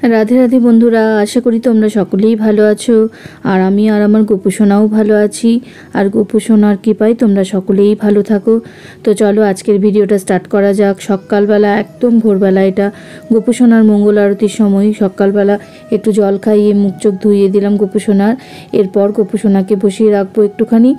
রাধে রাধে বন্ধুরা, আশা করি তোমরা সকলেই ভালো আছো। আর আমি আর আমার গোপু সোনাও ভালো আছি। আর গোপু সোনার কৃপায় তোমরা সকলেই ভালো থাকো। তো চলো আজকের ভিডিওটা স্টার্ট করা যাক। সকালবেলা একদম ভোরবেলা, এটা গোপু সোনার মঙ্গল আরতির সময়। সকালবেলা একটু জল খাইয়ে মুখ চোখ ধুইয়ে দিলাম গোপু সোনার। এরপর গোপু সোনাকে বসিয়ে রাখবো একটুখানি,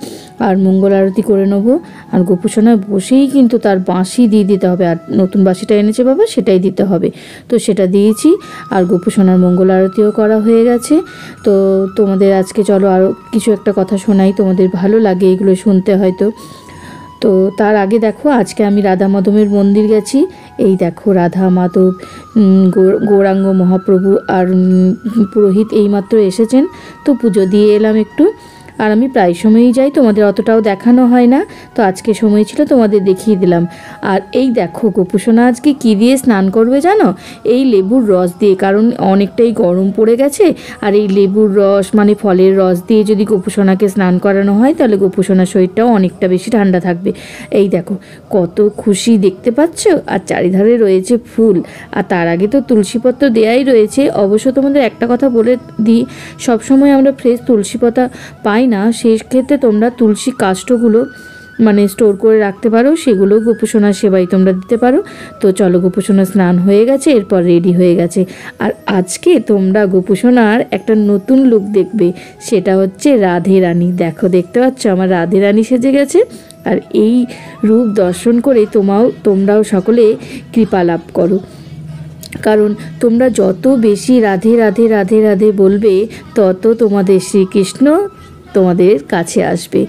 আর মঙ্গল আরতি করে নেবো। আর গোপু সোনা বসেই কিন্তু তার বাঁশি দিয়ে দিতে হবে, আর নতুন বাঁশিটা এনেছে বাবা, সেটাই দিতে হবে। তো সেটা দিয়েছি, আর গোপু সোনার মঙ্গল আরতিও করা হয়ে গেছে। তো তোমাদের আজকে চলো আরও কিছু একটা কথা শোনাই, তোমাদের ভালো লাগে এগুলো শুনতে হয়তো। তো তার আগে দেখো, আজকে আমি রাধা মাধবের মন্দির গেছি। এই দেখো রাধা মাধব, গৌরাঙ্গ মহাপ্রভু আর পুরোহিত এইমাত্র এসেছেন। তো পুজো দিয়ে এলাম একটু। আর আমি প্রায় সময়ই যাই, তোমাদের অতটাও দেখানো হয় না, তো আজকে সময় ছিল তোমাদের দেখিয়ে দিলাম। আর এই দেখো গোপু সোনা আজকে কী দিয়ে স্নান করবে জানো? এই লেবুর রস দিয়ে, কারণ অনেকটাই গরম পড়ে গেছে। আর এই লেবুর রস মানে ফলের রস দিয়ে যদি গোপু সোনাকে স্নান করানো হয়, তাহলে গোপু সোনার শরীরটাও অনেকটা বেশি ঠান্ডা থাকবে। এই দেখো কত খুশি দেখতে পাচ্ছ। আর চারিধারে রয়েছে ফুল, আর তার আগে তো তুলসীপত্র দেয়াই রয়েছে। অবশ্য তোমাদের একটা কথা বলে দিই, সবসময় আমরা ফ্রেশ তুলসী পাতা পাই না, সেই ক্ষেত্রে তোমরা তুলসী কাষ্ঠগুলো মানে স্টোর করে রাখতে পারো, সেগুলো গোপু সোনার সেবাই তোমরা দিতে পারো। তো চলো, গোপু সোনার স্নান হয়ে গেছে, এরপর রেডি হয়ে গেছে। আর আজকে তোমরা গোপু সোনার একটা নতুন লুক দেখবে, সেটা হচ্ছে রাধে রানী। দেখো, দেখতে পাচ্ছ আমার রাধে রানী সেজে গেছে। আর এই রূপ দর্শন করে তোমরাও সকলে কৃপা লাভ করো, কারণ তোমরা যত বেশি রাধে রাধে রাধে রাধে বলবে, তত তোমাদের শ্রীকৃষ্ণ তোমাদের কাছে আসবে।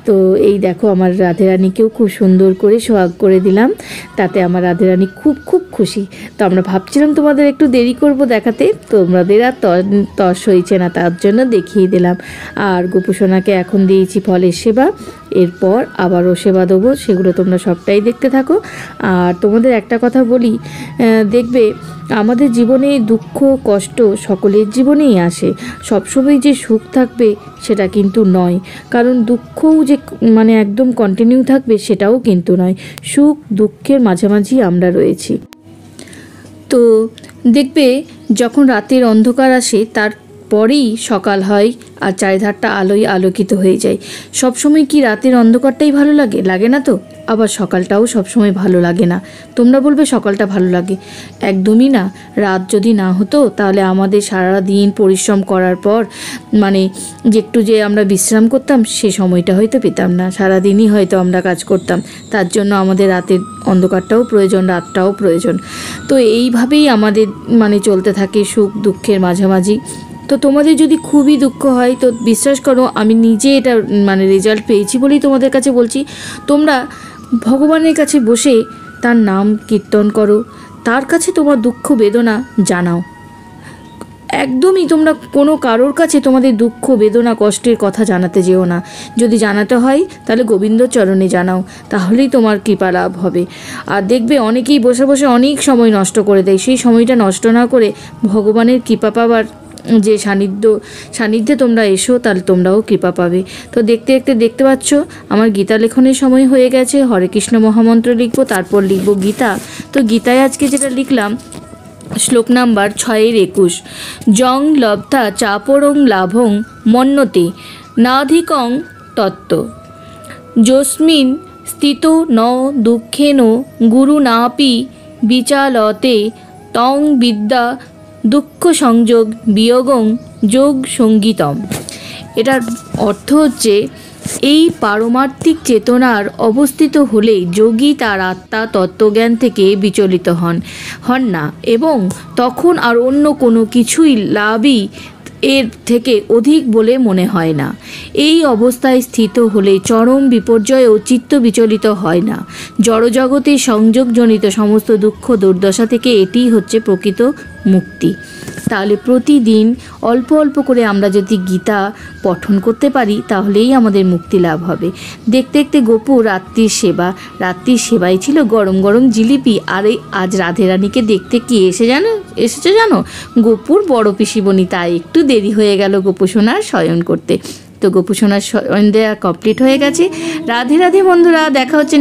তো এই দেখো আমার রাধে রানীকেও খুব সুন্দর করে সোহাগ করে দিলাম, তাতে আমার রাধে রানী খুব খুব খুশি। তো আমরা ভাবছিলাম তোমাদের একটু দেরি করব দেখাতে, তোমাদের আর তর্স হয়েছে না, তার জন্য দেখিয়ে দিলাম। আর গোপু সোনাকে এখন দিয়েছি ফলের সেবা, এরপর আবারও সেবা দেবো, সেগুলো তোমরা সবটাই দেখতে থাকো। আর তোমাদের একটা কথা বলি, দেখবে আমাদের জীবনে দুঃখ কষ্ট সকলের জীবনেই আসে, সবসময় যে সুখ থাকবে সেটা কিন্তু নয়, কারণ দুঃখও যে মানে একদম কন্টিনিউ থাকবে সেটাও কিন্তু নয়। সুখ দুঃখের মাঝামাঝি আমরা রয়েছি। তো দেখবে যখন রাতের অন্ধকার আসে, তারপরেই সকাল হয়, আর চারিধারটা আলোয় আলোকিত হয়ে যায়। সবসময় কি রাতের অন্ধকারটাই ভালো লাগে? লাগে না তো। আবার সকালটাও সবসময় ভালো লাগে না। তোমরা বলবে সকালটা ভালো লাগে, একদমই না। রাত যদি না হতো, তাহলে আমাদের সারা দিন পরিশ্রম করার পর মানে যে আমরা বিশ্রাম করতাম, সে সময়টা হয়তো পেতাম না। সারাদিনই হয়তো আমরা কাজ করতাম, তার জন্য আমাদের রাতের অন্ধকারটাও প্রয়োজন, রাতটাও প্রয়োজন। তো এইভাবেই আমাদের মানে চলতে থাকে সুখ দুঃখের মাঝামাঝি। তো তোমাদের যদি খুবই দুঃখ হয়, তো বিশ্বাস করো আমি নিজে এটা মানে রেজাল্ট পেয়েছি বলেই তোমাদের কাছে বলছি, তোমরা ভগবানের কাছে বসে তার নাম কীর্তন করো, তার কাছে তোমার দুঃখ বেদনা জানাও। একদমই তোমরা কোনো কারোর কাছে তোমাদের দুঃখ বেদনা কষ্টের কথা জানাতে যেও না। যদি জানাতে হয় তাহলে গোবিন্দ চরণে জানাও, তাহলেই তোমার কৃপা লাভ হবে। আর দেখবে অনেকেই বসে বসে অনেক সময় নষ্ট করে দেয়, সেই সময়টা নষ্ট না করে ভগবানের কৃপা পাবার যে সান্নিধ্যে তোমরা এসো, তাহলে তোমরাও কৃপা পাবে। তো দেখতে পাচ্ছ আমার গীতা লেখনের সময় হয়ে গেছে। হরে কৃষ্ণ মহামন্ত্র লিখবো, তারপর লিখবো গীতা। তো গীতায় আজকে যেটা লিখলাম, শ্লোক নাম্বার 6-21, জং লব্ধা চাপরং লাভং মন্যতে নাধিকং তত্ত্ব যস্মিন স্থিত ন দুঃখেন গুরু নাপি বিচালতে তং বিদ্যা দুঃখ সংযোগ বিয়োগং যোগ সঙ্গীতম। এটার অর্থ হচ্ছে, এই পারমার্থিক চেতনার অবস্থিত হলে যোগী তার আত্মা তত্ত্বজ্ঞান থেকে বিচলিত হন না, এবং তখন আর অন্য কোনো কিছুই লাভই এর থেকে অধিক বলে মনে হয় না। এই অবস্থায় স্থিত হলে চরম বিপর্যয়েও চিত্ত বিচলিত হয় না। জড়জগতে সংযোগজনিত সমস্ত দুঃখ দুর্দশা থেকে এটিই হচ্ছে প্রকৃত মুক্তি। তাহলে প্রতিদিন অল্প অল্প করে আমরা যদি গীতা পঠন করতে পারি, তাহলেই আমাদের মুক্তি লাভ হবে। দেখতে গোপু রাত্রির সেবাই ছিল গরম গরম জিলিপি। আর এই আজ রাধে রানীকে দেখতে কি এসেছে জানো? গোপুর বড় পিসিমণি। তাই একটু দেরি হয়ে গেল গোপু সোনার শয়ন করতে। তো গোপু সোনার শয়ন দেওয়া কমপ্লিট হয়ে গেছে। রাধে রাধে বন্ধুরা, দেখা হচ্ছে